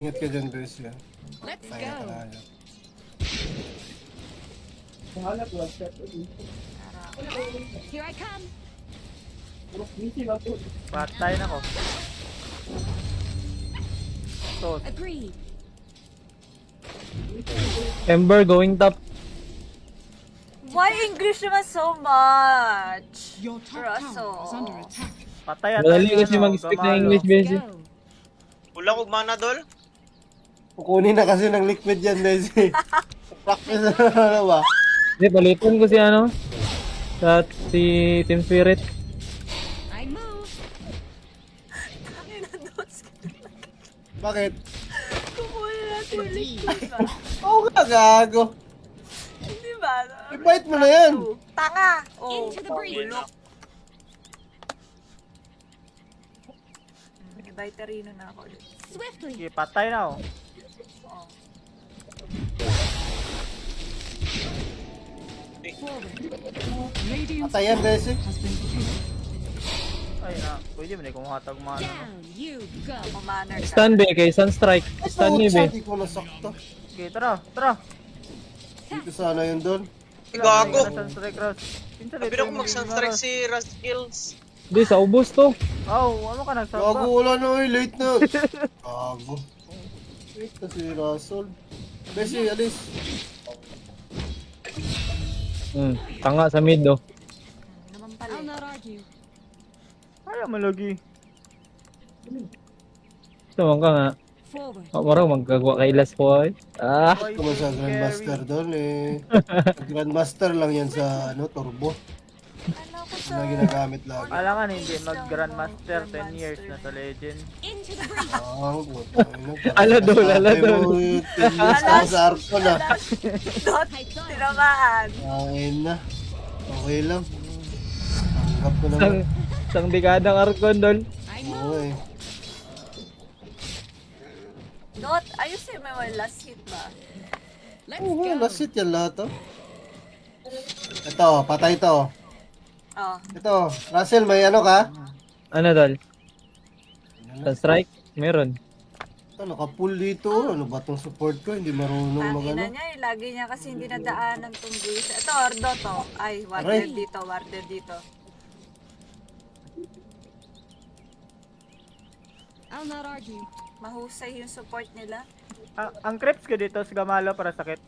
Ingat ka dyan, Bes. Yan. Let's Kaya ka go. na yan. Here I come. Patay na ko. So, Agreed. Ember going top. Why English naman so much? Your top Russell. tower is under attack. patay at Madali kasi mag-speak na English, Besi. Go. Kulang og mana dol. Kukunin na kasi ng liquid yan, Bes. Practice na ba? Hindi, palitan ko si ano. Si Team Spirit. I move. Tangin na dos. Bakit? Kumuha na tulik. Oo nga, gago. Hindi ba? I-bite mo na yan. Tanga. Oh. Into the breach. Ibaitarino na ako ulit. Swiftly. Okay, patay na oh. Oh. Radiant's Patay yan, Bes. has been killed. Ay na, pwede mo na kumuhatag mana. Down you go. Kumaner ka. Stun be kay Sunstrike. Stun ni be. Hindi ko nasakto. Okay, tara, tara. Dito sana yun doon. Gago. Sunstrike Rush. Pinsan Sabi na ko mag-sunstrike si Rust Kills. Hindi, sa ubos to. Oh, ano ka Gago, nagsaba? wala na eh. Late na. Gago. Late na si Russell. Bes, alis. Tanga sa mid do. Naman pala. I'll not argue. Ayaw malagi. Tumang ka nga. Forward. Marang magkagawa kay Las Boy. Ah, Why Kung sa so Grandmaster scary? doon eh. Grandmaster lang yan sa ano, turbo. Ano ko sa... Na ginagamit lagi. Alangan hindi mag-grandmaster 10 years na sa legend. Into the breach. Ah, puta. Aladol, aladol. Tinis ako sa arko na. Dot. Tinamaan. Ayun na. Okay lang. Tanggap ko sang, naman. sang dekadang Arcon dol. I Oo move. eh. Dot, ayusin mo yung last hit ba? Let's Oo, go. last hit yan lahat oh. Ito, patay to. Oh. Ito, Russell, may ano ka? Ano dol? Sunstrike? Meron. Ito, naka-pull dito. Ano ba tong support ko? Hindi marunong Tangina magano. niya eh. Lagi niya kasi hindi nadaanan tong base. Ito, Ordo to. Ay, warder Aray. dito, warder dito. I'll not argue. Mahusay yung support nila. Ang creeps ko dito sa Gamalo para sakit.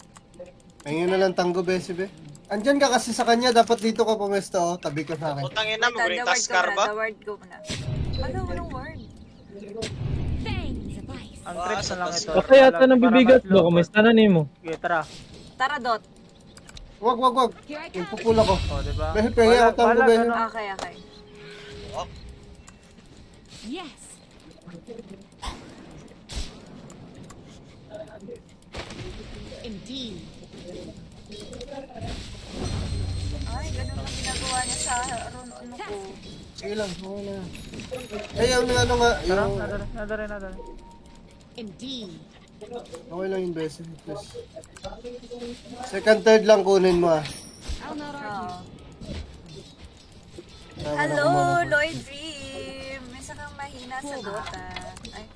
Ayun na lang tanggo, Besi, be. Andyan ka kasi sa kanya. Dapat dito ka pumesto, oh. Tabi ka sa akin. Utang ina mo The rin word tas go muna, karba. the word go muna. Ano, anong word? Fangs of ice. Ang creeps na lang ito. Okay, yata nabibigat do. Kumusta na nimo? Okay, tara. Tara, Dot. Wag. Here I Yung come. pupula ko. O, diba? Behe, pengi ako tango, Balag, behe. ano? Okay, okay. Yes. Indeed. Ay, ganun lang ginagawa niya sa ano ko. Sige lang, okay na. Eh, yung ano nga, Tara, yung... nadari. Indeed. Okay lang yung Besi, please. Second, third lang kunin mo ah. I'll not argue. Oh. Tama na Hello, kumano ko. Lloyd Dream! May sakang mahina sa Dota. Ay,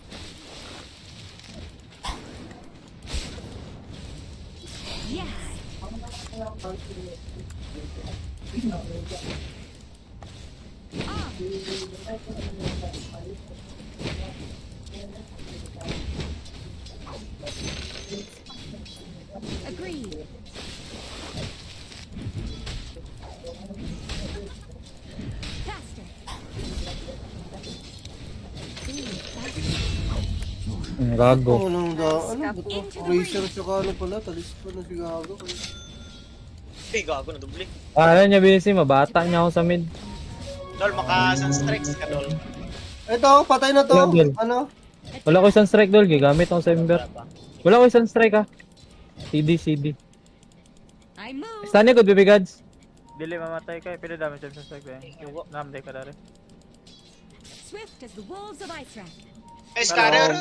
Yes. Agreed. Faster. Gago. Ano ba to? Racer tsaka ano pala, talis pa na si Gago. Ay, gago na dubli. Ano niya Besi, mabata niya ako sa mid. Dol, maka-sunstrikes ka dol. Ito, patay na to. Level. Ano? Wala ko Sunstrike dol, gamit ako sa Ember. Wala ko Sunstrike ah. CD. I move. Stun niya good, baby gods. Dili mamatay ka, pero dami siya sa sakit. Namday ka dari. Swift as the wolves of ice rack. Ay, scarrer.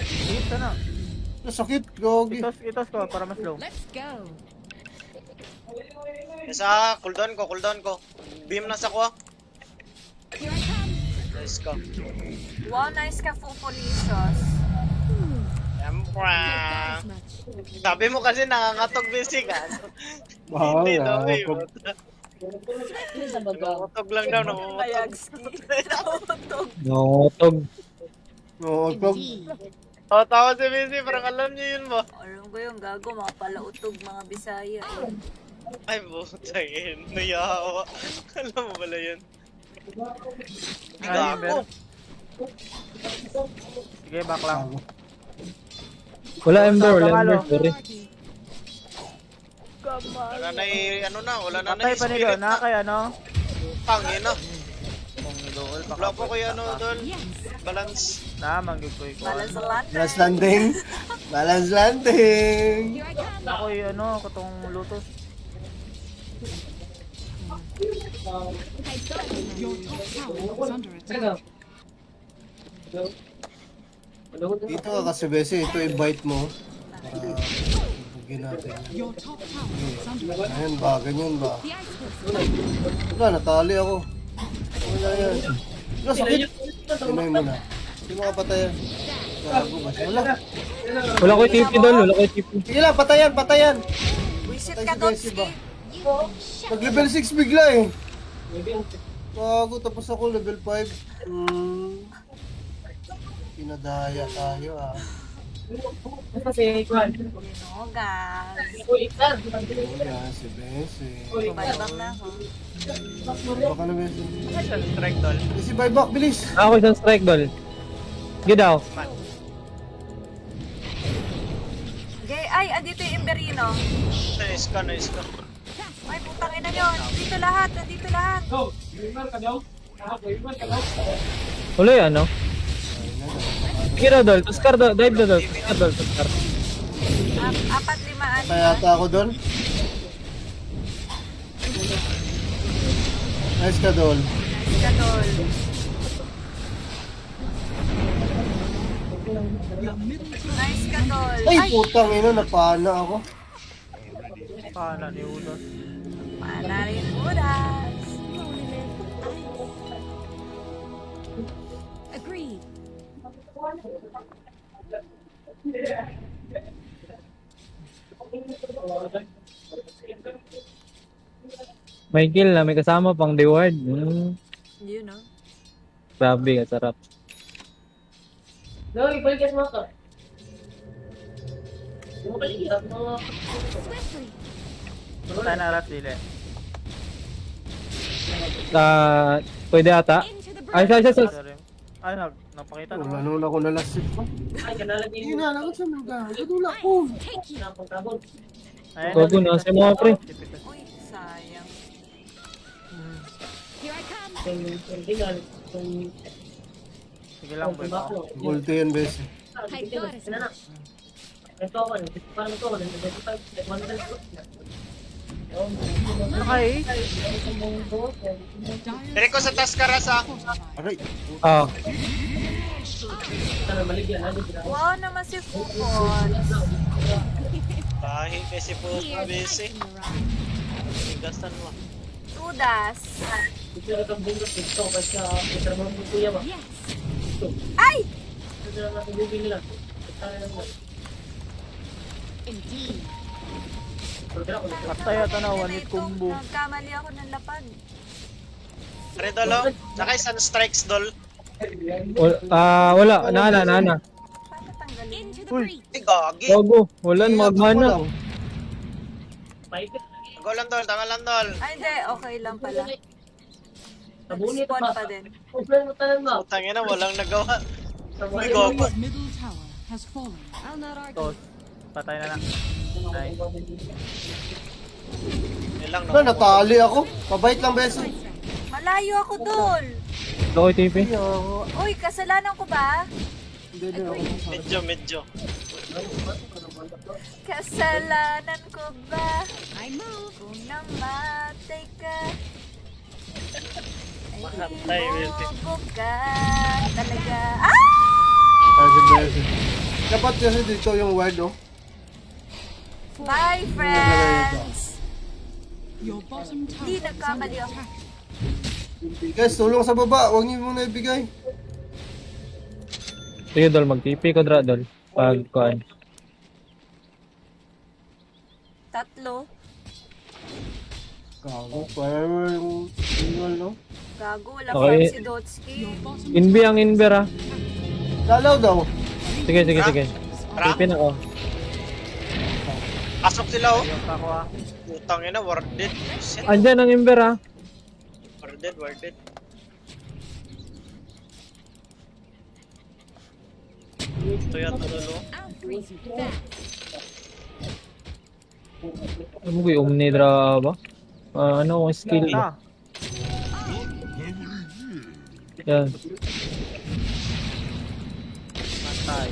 Dito na. Sakit, Gogi. Itos ko para mas low. Let's go. Isa, cooldown ko. Beam na sa ko. Here I come. Let's go. wow, nice ka, Fufolicious. Sabi mo kasi nangangatog busy ka. Wow, Hindi daw eh. nakakapag- Nangangatog lang daw, nangangatog. Kayagski. Nautog. Nangotog. Oo, pag Oh, tawa si busy, parang alam niyo yun mo. Alam ko yung gago, mga palautog, mga Bisaya. Ay, butang yun. Nayawa. Alam mo pala yun. Ay, Gago. Sige, back lang. Wala Ember, wala Kamalo. Ember. Sorry. Wala na ano na, wala na Patay pa ni spirit Don, na kaya no? Pangin na. Kung nilool pa Wala po kayo ano doon. Yes. Balance. Na, manggig ko ikaw. Malasalan. balance landing. Balance landing. Here I come. Ako yung ano, katong lutos. I thought your top tower was under attack. Dito ka kasi Besi, ito invite mo. Para ibugin natin. Your top tower is under attack. Ayan ba, ganyan ba? The ice force. Wala, natali ako. Wala yan. Wala, sakit. Pinoy mo na. Hindi makapatayan. Gago ba siya? Wala. Wala ko TP doon, wala ko TP. Sige lang, patayan, patayan. Wisit Patay ka, si Bessie Dotski. ba? Pag level 6 bigla eh. Gago, tapos ako level 5. Pinadaya tayo ah. Dinogas. Ayan, si Besi. Balbang na ako. Baka na Besi. Isang strike doon. Besi, buyback, bilis. Ako isang strike doon. Sige daw. Okay, ay, andito yung Imberino. Nice ka, nice ka. Ay, putang ina yun. Dito lahat, nandito lahat. Wala yan, no? Sige daw, Dol. Tuskar daw. Dive daw, Dol. Tuskar daw, tuskar. 4-5 Kaya ata ako doon. Nice ka, Dol. Kadol. Nice kadol. Ay, putang ina, napana ako. Paano ni Ulos? Mana rin budas. Agreed. May kill na, may kasama pang reward. Yun, no? Grabe, kasarap. Swiftly. Tayo na alas dili. Pwede ata. Into the Ay, breach. sa. Sorry. Ay, napakita Wala naman. naman ako na last hit pa. Hindi na, lang sa mga. Gadula ko. Take you. Ayun, Gogo na, sa mga pre. Uy, sayang. Here I come. Sige lang, boy. Multi yan, Besi. I thought as much. Okay. Dire ko sa Taskarasa. Aray. Ah, Wow naman si Fukon. Bahi kasi po Here, busy. in the rock. Tigasan mo. Tudas. Yes. Ay! Indeed. Patay ata na, one hit combo. Nagkamali ako ng lapad. Are dolo? Saka isang strikes dol. wala. Nana. Paano tanggalin? Into the Uy. breach. Ay, gagi. Gogo. Wala, magmana. Go lang dol, tama lang dol. Ay, hindi. Okay lang pala. Nag-spawn pa din. Putang ina, walang nagawa. Ay, gago. Dire's middle tower has fallen. I'll not argue. Tos. Patay na na. Nice. Ilang Wala, natali ako. Pabait lang, Besi. Malayo ako dul. Ako yung TP. Uy, kasalanan ko ba? Hindi din ako. Medyo. Kasalanan ko ba? I move. Kung namatay ka, ay Patay, Besi. ibubo ka talaga. Ah! Kasi Besi. Dapat kasi dito yung word, oh. Bye, friends! Your bottom tower Hindi, is nagkamali under ako. attack. Guys, tulong sa baba. Huwag niyo muna ibigay. Sige, Dol. Mag-TP ko dra, Dol. Pag kuhan. Tatlo. Gago, parang yung single, no? Gago, wala Okay. pa si Dotski. Your bottom Inbi ang Inver ah. Lalaw daw. Sige, sige, sige. Ra? Tipin ako. Pasok sila oh. Ayos ako ah. Putang ina, warded. Shit, Andyan ang Inver ah. warded, warded. Ito yata dulo. I'll freeze you fast. Ano ko yung Omnidra ba? Ano kung skill? Na. Yan. Matay.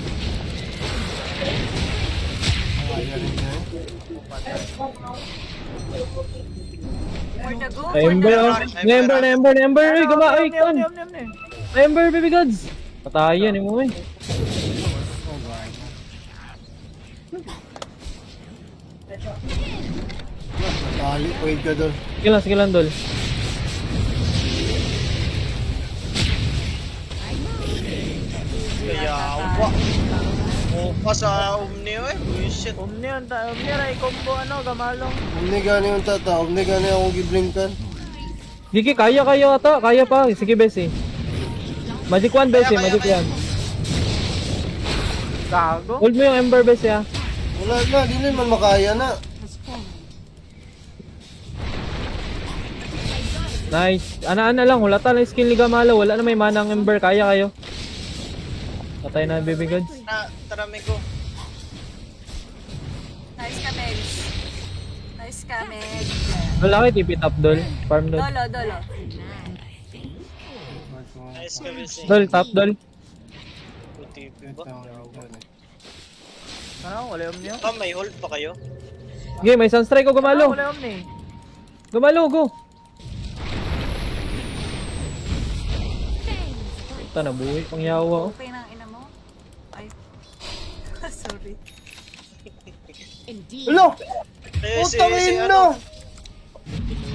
Kaya rin niya. For the go, Na Ember oh. Na Ember, na Ember, na Ember. Uy, gama, uy, kon. Na Ember, baby gods. Patayan, yung mo eh. Dali, point ka doon. Sige lang, Dol. Kaya ako. Opa sa Omni eh. Bullshit. Omni ray combo ano, gamalong. Omni gani yung tata, omni gani akong giblinkan. Gigi, kaya ata. Kaya pa. Sige, Bessie. Magic 1, Bessie. Magic 1. Gago. Hold mo yung Ember, Bessie ah. Wala na, di na man makaya na. Has fallen. Nice. Ana-ana lang. Wala ta na skill ni Gamalo. Wala na may mana ang Ember. Kaya kayo. Patay na, baby gods. Tara, Migo. Nice ka, Meg. Nice ka, Meg. Wala kayo tipi top, Dol. Farm Dol. Dolo. Nice ka, Bessie. Dol, top, Dol. Puti Ito, ba? Ano, wala omni. Ah, may hold pa kayo? Okay, may sunstrike ko, Gamalo. Wala omni. Gamalo, go. Puta na, buhay pang yawa. Oh. Okay ng ina mo. Ay. Sorry. Indeed. Hello! Eh, si Putang ano? ina!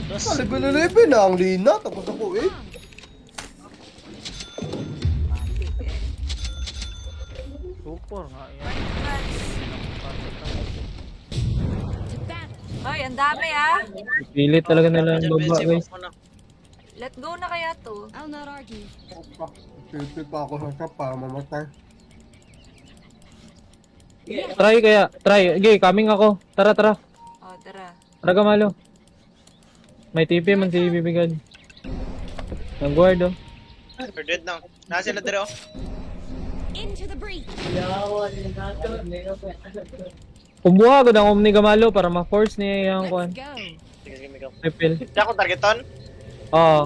Das. Level 11 na ang lina, tapos ako eh. Super nga yan. To battle. Hoy, ang dami ah. Pilit talaga nila ang Diyan, baba, Bessie, guys. wag mo na. Let go na kaya to. I'll not argue. Pipi pa ako sa sapa, mamatay. Try kaya. Try. Okay, coming ako. Tara. Oh, tara. Tara, Gamalo. May TP man si Bibigad. Nag-guard oh. Warded na. Nasa sila dire oh. Into the breach. Kumuha ko ng Omni Gamalo para ma-force niya yung kuhan. Let's go. Sige, sige, Migo. Refill. Di ako targeton? Oo.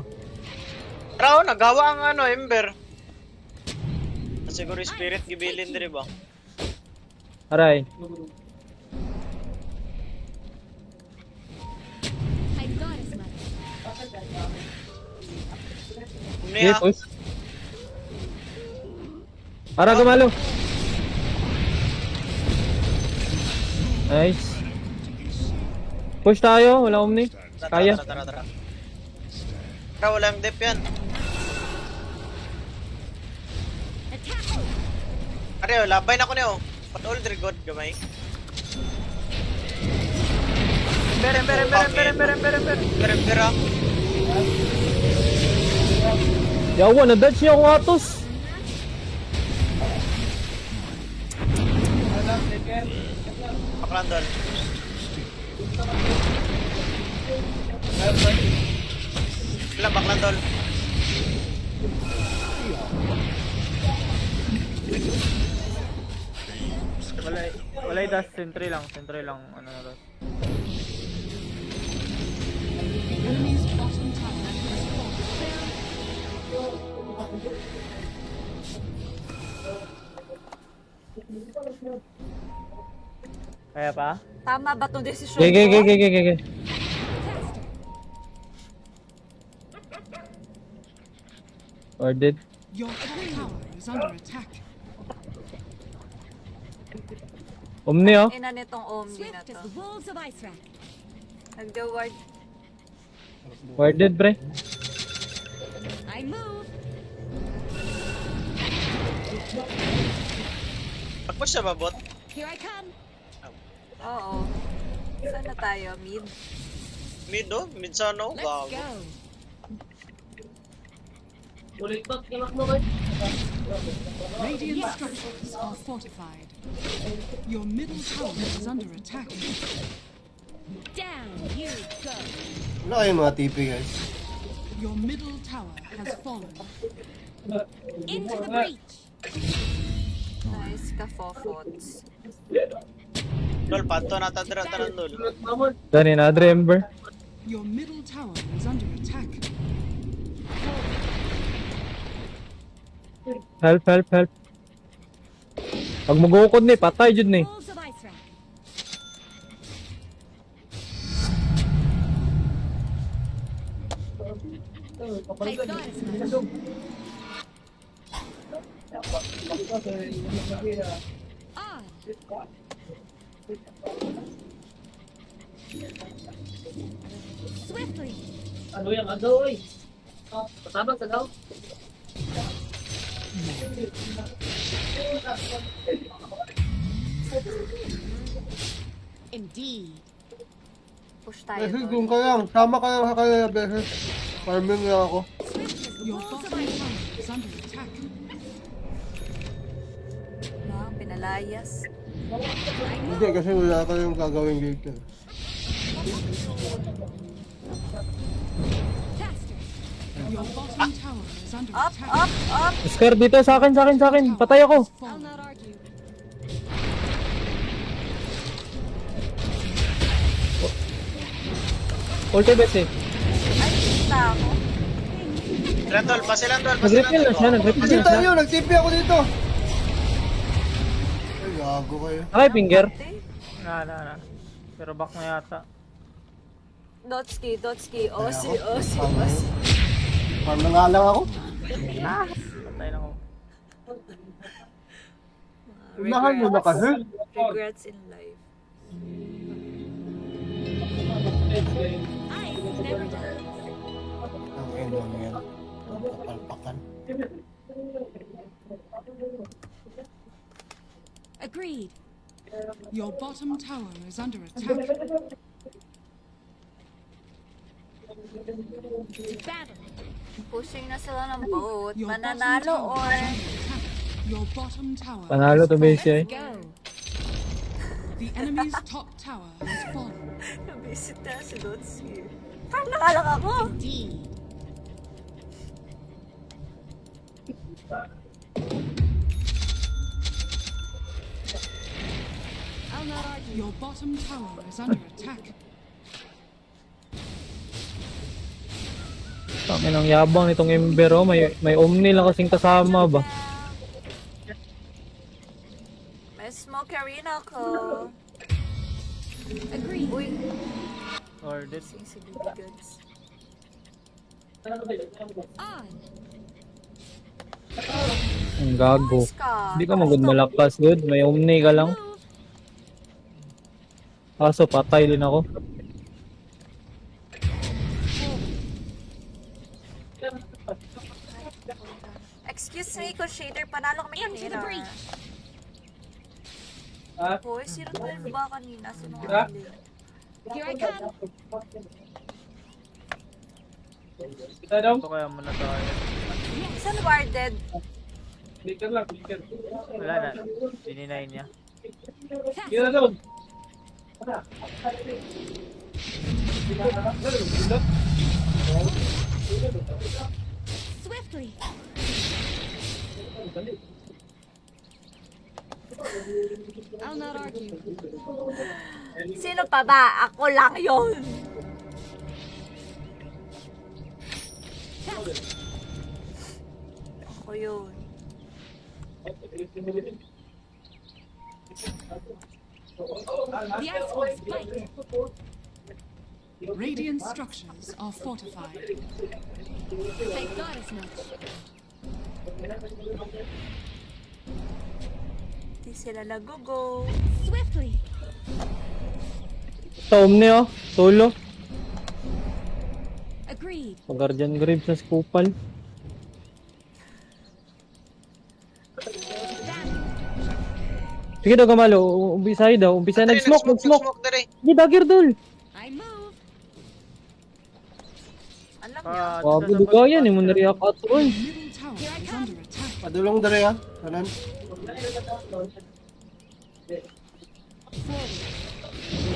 Tara oh, nagawa ang ano, Ember. Siguro spirit gibilin dire ba? Aray. I got as much. Omni Okay, ah. push. Tara, Gamalo. Nice. Push tayo. Wala Omni. Kaya. Tara. Tara, walang dep yan. Attack. Are, labay na ko niyo. Pat all their god gamay. Ember. Pero Yawa, na-dodge niya akong atos. paklandol. Wala paklandol. Wala dash sentry lang ano na dash. Enemy's bottom tower has fallen. Kaya pa? Tama ba itong desisyon Okay. Faster. Warded. Your top tower is under attack. Omni oh. Ina nitong Omni na Swift to. as the wolves of Icewrack. Nag-ward. Warded, pre. I move. Pag-push siya ba, bot? Here I come. Oo. Saan na tayo? Mid? Mid oh, mid sana oh, Let's gago. go. Radiant structures are fortified. Your middle tower is under attack. Down you go. Wala kayong mga TP guys. Your middle tower has fallen. Into the breach. Nice ka, Fofots. Lol, panto nata dira tanan lol. Dani na, Adre Ember. Your middle tower is under attack. Help, help, help. Pag magukod ni, patay jud ni. Wolves of Ice Rack. I thought as much. On. Swiftly. Indeed. Push tayo Beses, doon. doon ka lang. Sama ka lang kaya, Beses. Farming lang ako. Your bottom tower is under attack. Pinalayas. Hindi, kasi wala ka yung gagawin dito. Faster. Your bottom tower is under Up, attack. up, up! Oscar, dito, sa akin, sa akin, sa akin. Patay ako. I'll not argue. Ulti best eh. Ay, kita ako. Silang tol, pasilang tol, Nag-refill na siya, nag-refill Kasi na siya. tayo, nag-TP ako dito. Ay, gago kayo. Okay, finger. Na. Pero back na yata. Dotski, Dotski, Osi, Ay, ako. Osi, Farm na Osi. yun. Farm na nga lang ako. Patay na ako. Unahan mo na kasi. Regrets in life. I never done. Ang endo mo yan. Ang kapalpakan. Agreed. Your bottom tower is under attack. To battle. Pushing na sila ng boat. Your bottom Mananalo tower or... is under attack. Your bottom tower. Panalo to base eh. Go. The enemy's top tower has fallen. Nabisit na si Dotski. Parang nakalang ako. Indeed. I'll not argue. Your bottom tower is under attack. Kami ng yabang nitong Ember oh. May Omni lang kasing kasama ba? May smoke arena ako. Agreed. Uy, Or this. sing si Bibi Goods. On. Ang gago. Nice ka. Hindi ka magod malakas, good. May Omni ka lang. Move. Kaso patay din ako. Excuse me, Coach Shader, panalo kami Into the kanina. breach. Hoy, sino tayo ba kanina? Sinungaling. Here I come. Ito kaya muna tayo. Saan warded? Wala na. Dininay niya. Swiftly. I'll not argue. Sino pa ba? Ako lang yun. Ako yun. The ice will spike. Radiant structures are fortified. I thought as much. Di sila nagugo. Swiftly. Sa Omni oh. Solo. Agreed. Pag-Guardian Grave sa Skupal. Sige daw, Gamalo. Umpisahin daw. Umpisa Dali, nag-smoke, nag-smoke. nag-smoke dali. Hindi, dagger dul. I move. Alam niyo. Wago duga yan, eh. Muna react at all. Middle tower is under attack. Padulong dali ha. Kanan.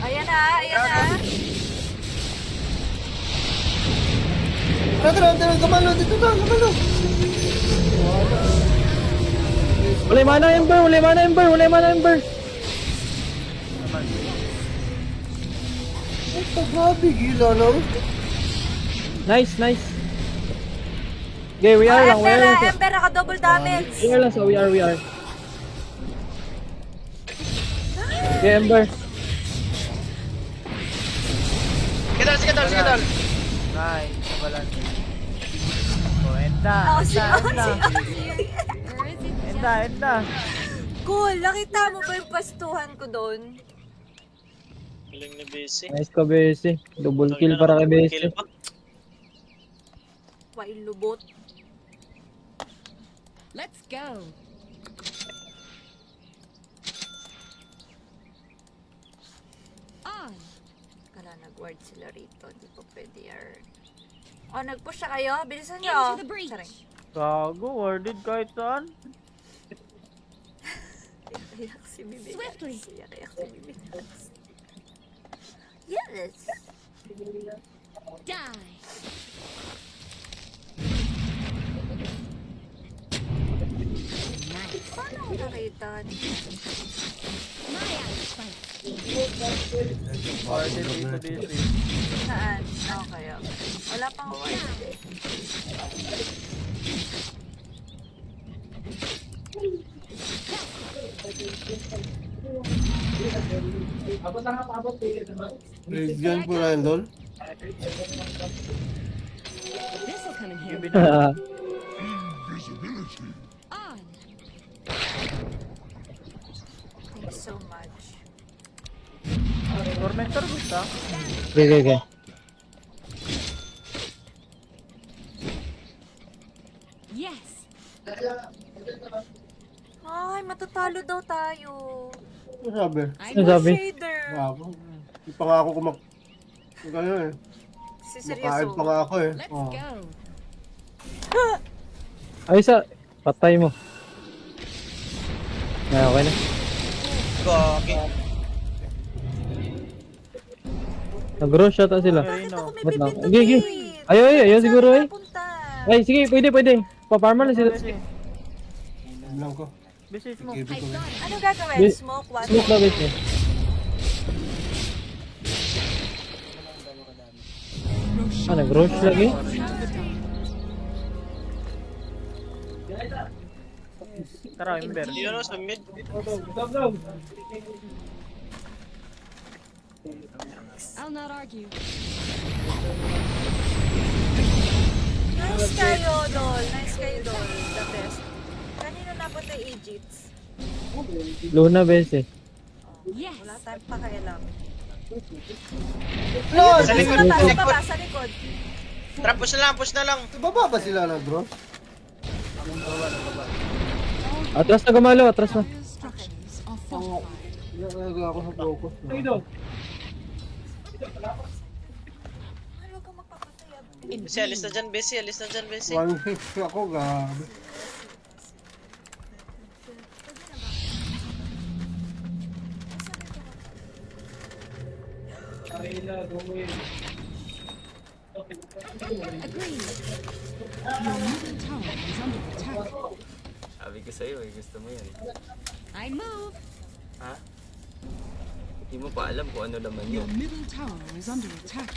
Ayan na, ayan na. Tara, Gamalo. Dito na, Gamalo. Wala yung mana Ember, wala yung mana Ember, wala yung mana Ember. Ito, grabe. Gila na. Nice, nice. Okay, we are lang, we are lang. Ember, naka-double damage. We are lang, so we are. Okay, Ember. Sige dal. Nice. Kabalan. Oh, enda. Oh, si Enda. Or is it Enda. Cool, nakita mo ba yung pastuhan ko doon? Galing ni Bessie. Nice ka, Bessie. Double kill para kay Bessie. Kill pa. Pailubot. Let's go. On. Kala nag-ward sila rito. Di po pwede yarn. Oh, nag-push na kayo. Bilisan nyo. Into the breach. Saring. Gago, worded kahit saan. Iyak si Bibi. Swiftly. Iyak si Bibi. Yes. Die. Nice. Paano ko nakita? My eyes fight. Worded dito, busy. Saan? Okay. Wala pang ward. Bigyan po na yun, Dol. This'll come in here. On. Thanks so much. Tormentor gusto. Okay. Yes. Ay, matatalo daw tayo. Ano sabi? I Ano move. sabi? Shader. Ako. Hindi pa nga ako Ganyan eh. Si Makain pa seryoso. nga ako eh. Let's Oh. go. Ay, patay mo. Ay, okay na. Gagi. Nag-rush yata sila. Bakit ako may Ba't lang? pipindutin? Ayaw, siguro eh. Saan napunta? Ay, sige, pwede. Pa-farmer na sila. Busy. Alam ko. Busy smoke. Give I it to me. thought Ano gagawin? Bi- Smoke what? Smoke na, Bessie. Nag-rush lagi? Tara, Ember. Yun o, sa mid. I'll not argue. Nice kayo, Dol. Nice kayo, Dol. The best. Kanino napunta yung Egypts? Luna, Bessie. Yes. Wala tayong pakialam. No! Sa likod, Sa sa baba, likod. sa likod. Tara, push na lang. Baba ba sila nag-draw? Atras na, Gamalo, atras na. Dire structures are fortified. Nagagawa ako sa focus. Ay, huwag kang magpapatay. Bessie, alis na dyan, Bessie. One hit ako, gabi. Agreed. Your middle tower is under attack. Sabi ko sa'yo eh, gusto mo yan. I move. Ha? Hindi mo pa alam kung ano laman Your yun. middle tower is under attack.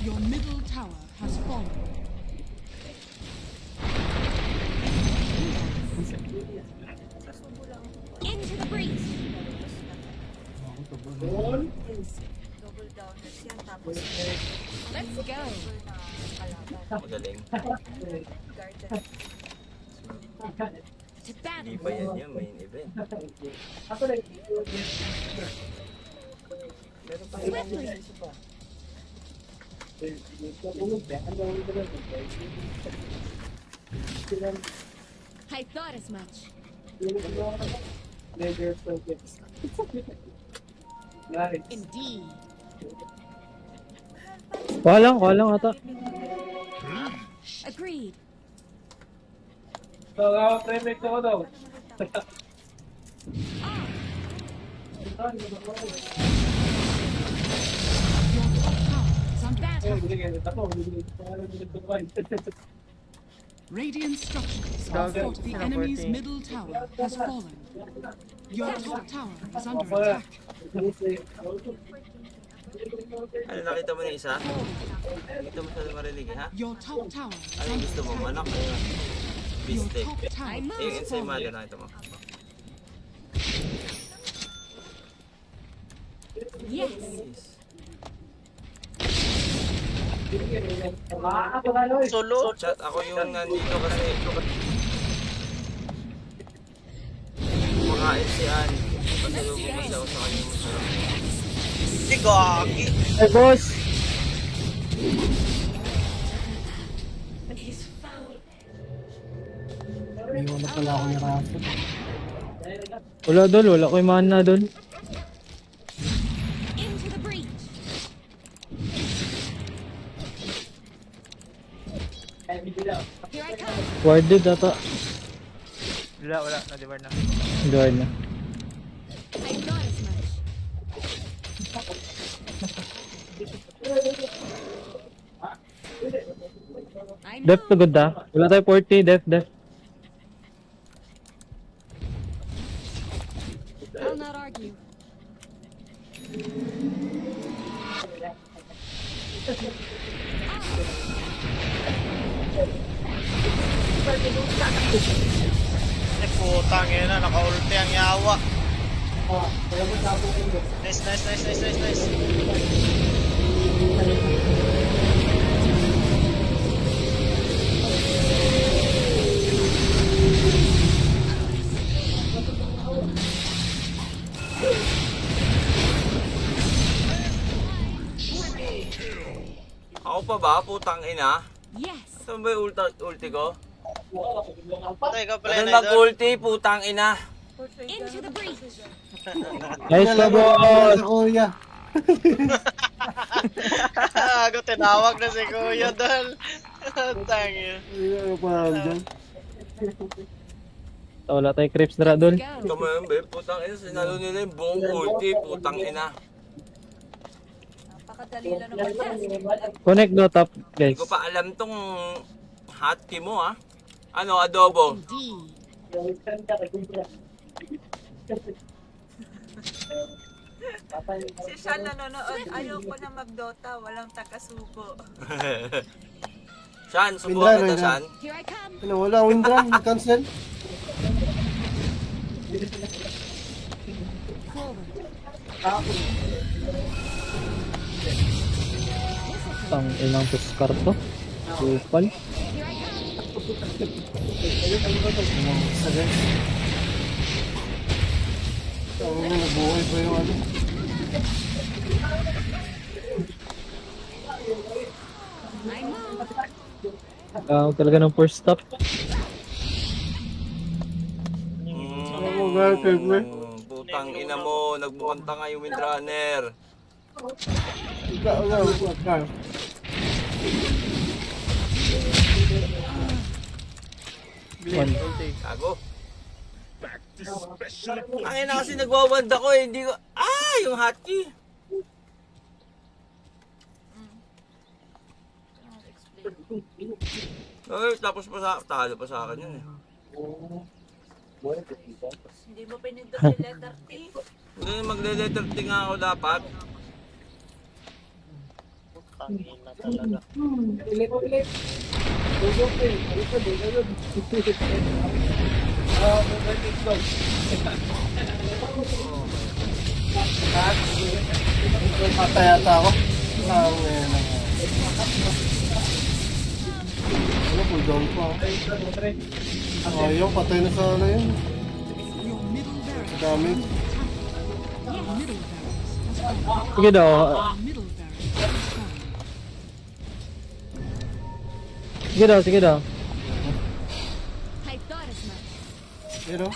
Your middle tower has fallen. Into the breach. Double downers yan. Tapos, Let's go. na kalaban. Magaling. Garden. To Hindi battle. pa yan yung main event. Swiftly. I thought as much. Indeed. Kuha lang ata. Agreed. Radiant structures are Gago, fought. The sino enemy's 14? middle tower has fallen. Your top tower is under attack. Ano, nakita mo na isa? Nakita mo sa marinig, ha? Your top tower is Ano yung under gusto mo? attack. Manok? Your Bistek. top tower Yung has insay fallen. mother, nakita mo? Yes. Solo? Chat, ako yung nandito kasi kumakain si Ann. Pasalubong kasi ako sa kanya masarap. Si Gagi. Hey, boss! Iwan na pala ako ni Rafa. Wala dol, wala ko yung mana dol. Into the breach. Here I come. Warded ata. Wala. Na-divide na. Guard na. I thought as much. I know. Def to good ah. Wala tayo 40, def. I'll not argue. Ay, putang ina, naka-ulti ang yawa. Nice. Ako pa ba? Putang ina. Yes. Saan ba yung ulti ko? Patay ka pala Ganun na idol. mag-ulti, putang ina. Into the breach. Nice ka, boss! Sa kuya. Ako tinawag na si Kuya Dol. Tangin. Ano pa dyan? Wala tayo creeps na dol. Go. Ikaw mo yun, babe. Putang ina. Sinalo nila yung buong ulti. Putang ina. Napakadali lang naman. Connect no top, Hindi guys. ko pa alam tong hotkey mo, ha? Ano, adobo? Indeed. Si Sean nanonood, ayoko na mag-Dota, walang takasuko. Shan, subukan Windran, kita, windran. Shan. Here I come. Ano, wala akong windran. Cancel. Forward. Ang ilang puskar to. Supal. Here I come. Ano, isa guys. Ang nabuhay pa yung ano. I know. Talaga ng first stop. Ano, girlfriend mo? Putang ina mo, nagbukanta nga yung windrunner. Ikaw nga, ikaw. One. Ulti. Gago. Ang ina kasi nagwawand ako eh, hindi ko... yung hotkey. Ay, tapos pa sa... Talo pa sa akin yun eh. Hindi mo pinindot yung letter T. Hindi, magle-letter T nga ako dapat. Tangin na talaga. Patay yata ako. Ang ano, pull down pa. Ayaw, patay na sana yun. Your middle barracks. Damage. Your middle barracks has fallen. Sige daw. Your middle barracks has fallen. Sige daw. I thought as much. Pero,